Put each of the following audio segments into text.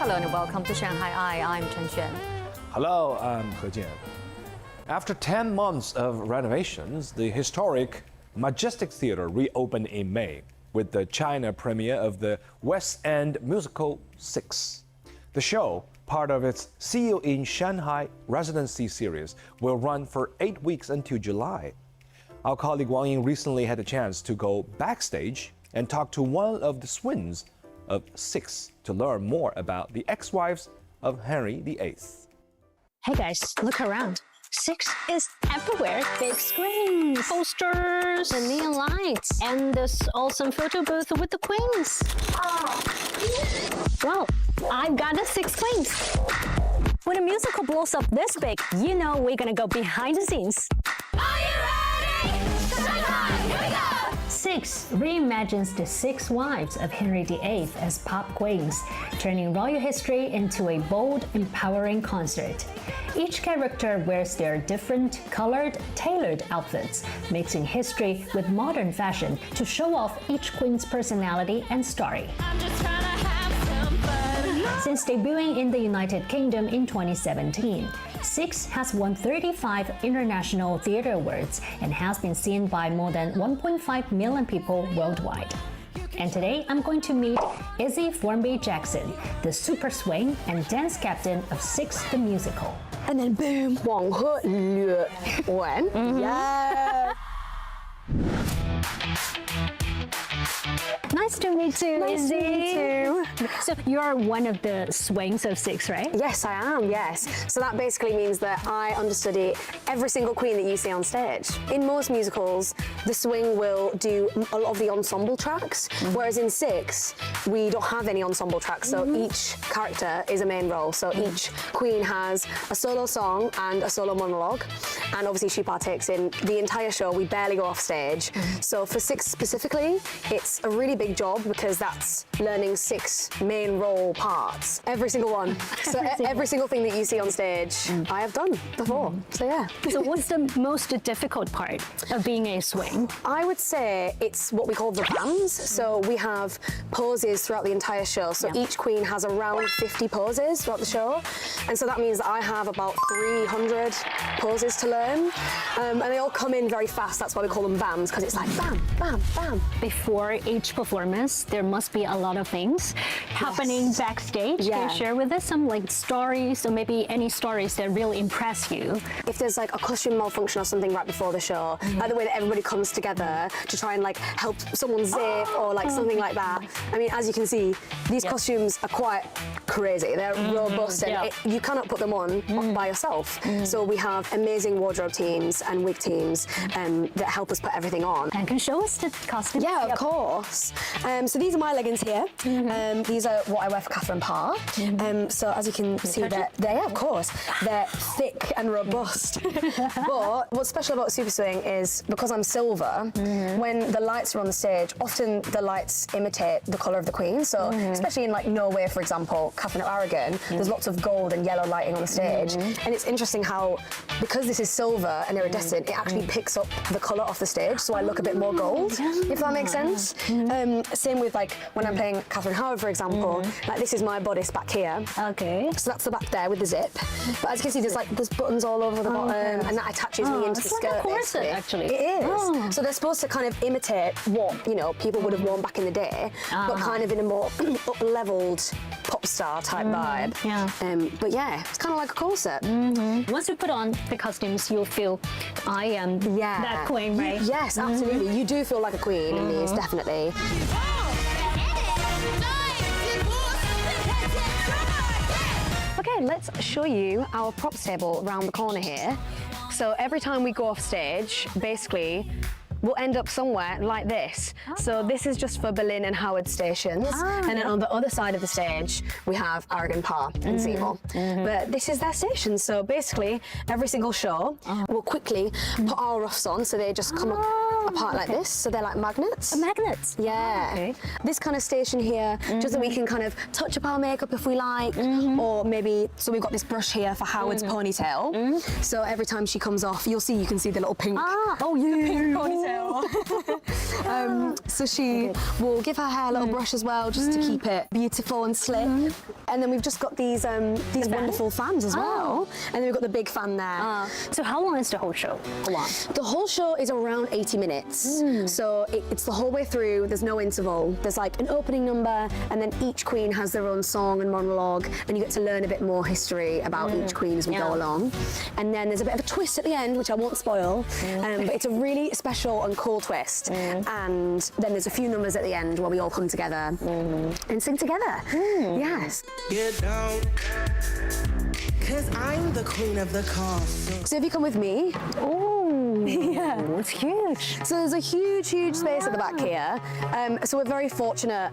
Hello and welcome to ShanghaiEye. I'm Chen Xuan. Hello, I'm He Jian. After 10 months of renovations, the historic Majestic Theater reopened in May with the China premiere of the West End musical 6. The show, part of its See You in Shanghai residency series, will run for 8 weeks until July. Our colleague Wang Ying recently had a chance to go backstage and talk to one of the twins of 6 to learn more about the ex-wives of Henry VIII. Hey guys, look around. 6 is everywhere. Big screens, posters, the neon lights, and this awesome photo booth with the queens. Well, I've got the 6 queens. When a musical blows up this big, you know we're gonna go behind the scenes. Are you ready? Here we go! 6 reimagines the 6 wives of Henry VIII as pop queens, turning royal history into a bold, empowering concert. Each character wears their different, colored, tailored outfits, mixing history with modern fashion to show off each queen's personality and story. Since debuting in the United Kingdom in 2017, 6 has won 35 international theater awards and has been seen by more than 1.5 million people worldwide. And today I'm going to meet Izzy Formby Jackson, the super swing and dance captain of 6 the musical. And then boom, Wang He Lue Wen. Yeah. Nice to meet you, Nice Izzy. to meet you. So you're one of the swings of 6, right? Yes, I am, yes. So that basically means that I understudy every single queen that you see on stage. In most musicals, the swing will do a lot of the ensemble tracks, whereas in 6, we don't have any ensemble tracks, so each character is a main role. So each queen has a solo song and a solo monologue, and obviously she partakes in the entire show. We barely go off stage. So for 6 specifically, it's a really big job because that's learning 6 main role parts, every single one. So every single thing that you see on stage, I have done before. So yeah. So what's the most difficult part of being a swing? I would say it's what we call the bands. So we have poses throughout the entire show. So each queen has around 50 poses throughout the show. And so that means that I have about 300 poses to learn. And they all come in very fast. That's why we call them bands, because it's like bam, bam, bam. Before each performance, there must be a lot of things happening backstage. Can you share with us some like stories, or maybe any stories that really impress you? If there's like a costume malfunction or something right before the show, like the way that everybody comes together to try and like help someone zip or like something like that. I mean, as you can see, these costumes are quite crazy. They're robust and you cannot put them on by yourself. So we have amazing wardrobe teams and wig teams that help us put everything on. And can you show us the costumes? Yeah, of course. So these are my leggings here. These are what I wear for Catherine Parr. So as you can see, they're of course, they're thick and robust. But what's special about Super Swing is because I'm silver, when the lights are on the stage, often the lights imitate the colour of the queen. So especially in like Norway, for example, Catherine of Aragon, there's lots of gold and yellow lighting on the stage. And it's interesting how, because this is silver and iridescent, it actually picks up the colour off the stage. So I look a bit more gold, if that makes sense. Same with like when I'm playing Catherine Howard, for example, like this is my bodice back here. Okay. So that's the back there with the zip. But as you can see, there's buttons all over the bottom, and that attaches me into the skirt. Like a corset, basically. actually. It is. So they're supposed to kind of imitate what people would have worn back in the day, but kind of in a more up-leveled pop star type vibe. But yeah, it's kind of like a corset. Once you put on the costumes, you'll feel I am that queen, right? Yes, absolutely. You do feel like a queen in these, definitely. Okay, let's show you our props table around the corner here. So every time we go off stage, basically, we'll end up somewhere like this. So this is just for Berlin and Howard stations. And then on the other side of the stage, we have Aragon Parr and Seymour. But this is their station. So basically, every single show, we'll quickly put our ruffs on so they just come apart like this. So they're like magnets. Magnets? Yeah. Okay. This kind of station here, just so we can kind of touch up our makeup if we like, or maybe, so we've got this brush here for Howard's ponytail. So every time she comes off, you can see the little pink, pink ponytail. So she will give her hair a little brush as well, just to keep it beautiful and slick. And then we've just got these wonderful fans as well. And then we've got the big fan there. So how long is the whole show? The whole show is around 80 minutes. So it's the whole way through, there's no interval. There's like an opening number, and then each queen has their own song and monologue, and you get to learn a bit more history about each queen as we go along. And then there's a bit of a twist at the end, which I won't spoil, but it's a really special and cool twist. And then there's a few numbers at the end where we all come together and sing together. Yes. Get down, 'cause I'm the queen of the castle. So if you come with me, Yeah, it's huge. so there's a huge space at the back here. So we're very fortunate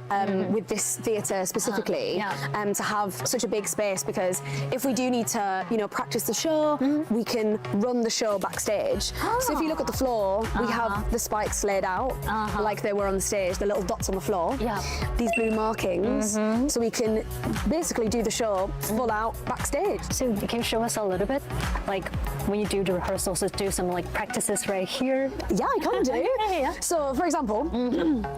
with this theatre specifically to have such a big space, because if we do need to, practice the show, we can run the show backstage. So if you look at the floor, we have the spikes laid out like they were on the stage, the little dots on the floor. These blue markings, so we can basically do the show full out backstage. So can you show us a little bit, like when you do the rehearsals, do some like practices right here? Yeah, I can do. Yeah. So, for example,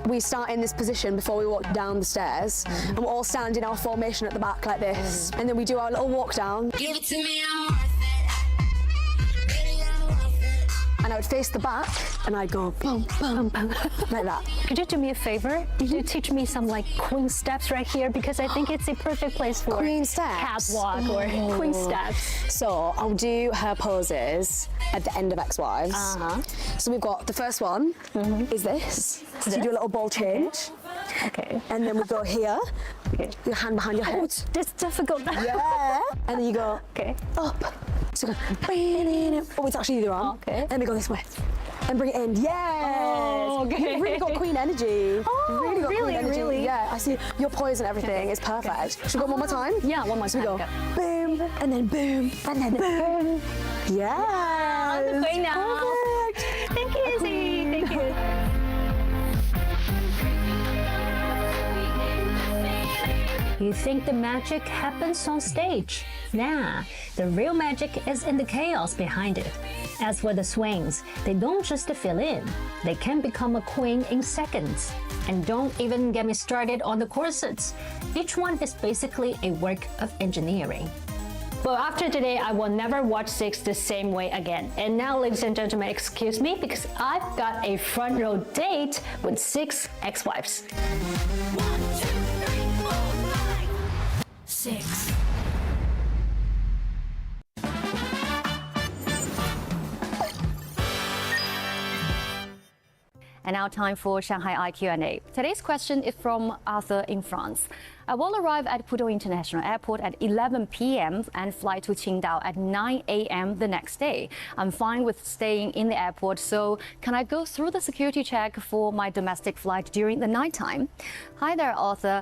we start in this position before we walk down the stairs, and we'll all stand in our formation at the back like this, and then we do our little walk down. Give it to me, I'm worth it. Baby, I'm worth it. And I would face the back, and I'd go boom, boom, boom, like that. Could you do me a favor? Could you teach me some like queen steps right here, because I think it's a perfect place for Queen steps? catwalk or queen steps. So I'll do her poses at the end of Ex-Wives. So we've got the first one is this. So you do a little ball change. Okay. And then we go here. Okay. Your hand behind your head. That's difficult. Yeah. And then you go Okay. up. So go. Oh, it's actually the other arm. Okay. And we go this way. And bring it in. Yes. Oh, okay. You've really got queen energy. Oh, really got really, queen energy. really? Yeah. I see your poise and everything is perfect. Should we go one more time? Yeah, one more So we time. go boom, and then boom, and then boom. Yeah. I'm the queen now. Perfect. Thank you, Izzy. Thank you. You think the magic happens on stage? Nah, the real magic is in the chaos behind it. As for the swings, they don't just fill in, they can become a queen in seconds. And don't even get me started on the corsets. Each one is basically a work of engineering. Well, after today, I will never watch Six the same way again. And now, ladies and gentlemen, excuse me, because I've got a front row date with 6 ex-wives. 1, 2, 3, 4, 5, 6. And now time for ShanghaiEye Q&A. Today's question is from Arthur in France. I will arrive at Pudong International Airport at 11 p.m. and fly to Qingdao at 9 a.m. the next day. I'm fine with staying in the airport, so can I go through the security check for my domestic flight during the nighttime? Hi there, Arthur.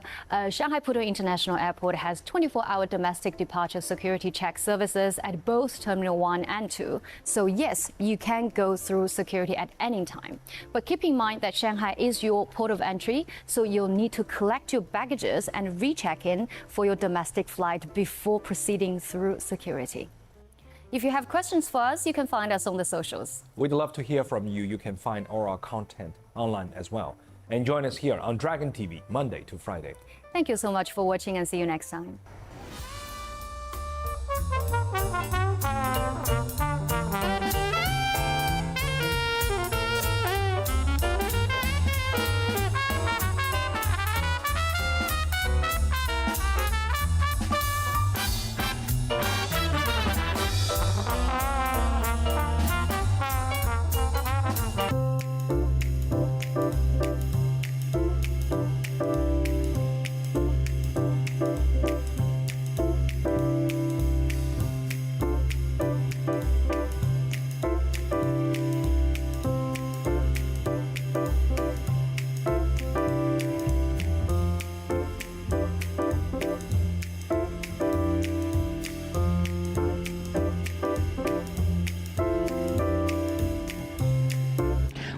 Shanghai Pudong International Airport has 24-hour domestic departure security check services at both Terminal 1 and 2. So yes, you can go through security at any time. But keep in mind that Shanghai is your port of entry, so you'll need to collect your baggages and recheck in for your domestic flight before proceeding through security. If you have questions for us, you can find us on the socials. We'd love to hear from you. You can find all our content online as well. And join us here on Dragon TV, Monday to Friday. Thank you so much for watching, and see you next time.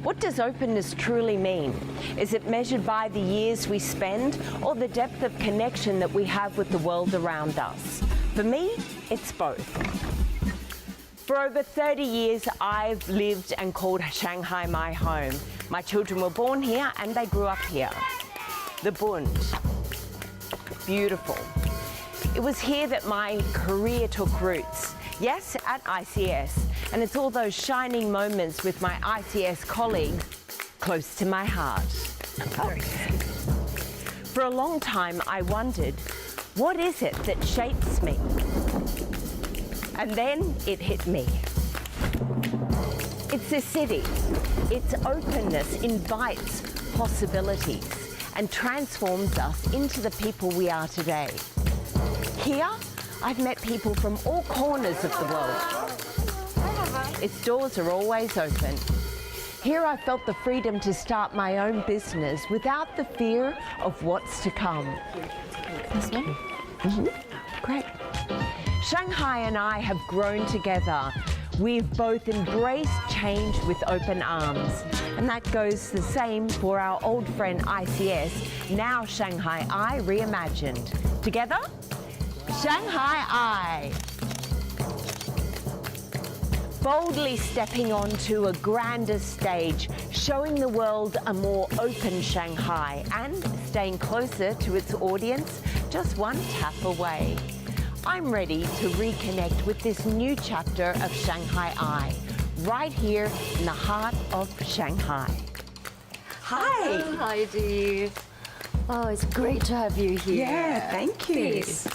What does openness truly mean? Is it measured by the years we spend or the depth of connection that we have with the world around us? For me, it's both. For over 30 years, I've lived and called Shanghai my home. My children were born here and they grew up here. The Bund. Beautiful. It was here that my career took roots. Yes, at ICS. And it's all those shining moments with my ICS colleagues close to my heart. For a long time, I wondered, what is it that shapes me? And then it hit me. It's the city. Its openness invites possibilities and transforms us into the people we are today. Here, I've met people from all corners of the world. Its doors are always open. Here I felt the freedom to start my own business without the fear of what's to come. This one? Great. Shanghai and I have grown together. We've both embraced change with open arms. And that goes the same for our old friend ICS, now ShanghaiEye reimagined. Together, ShanghaiEye. Boldly stepping onto a grander stage, showing the world a more open Shanghai and staying closer to its audience just one tap away. I'm ready to reconnect with this new chapter of ShanghaiEye, right here in the heart of Shanghai. Hi. Heidi. Oh, it's great to have you here. Yeah, thank you. Please.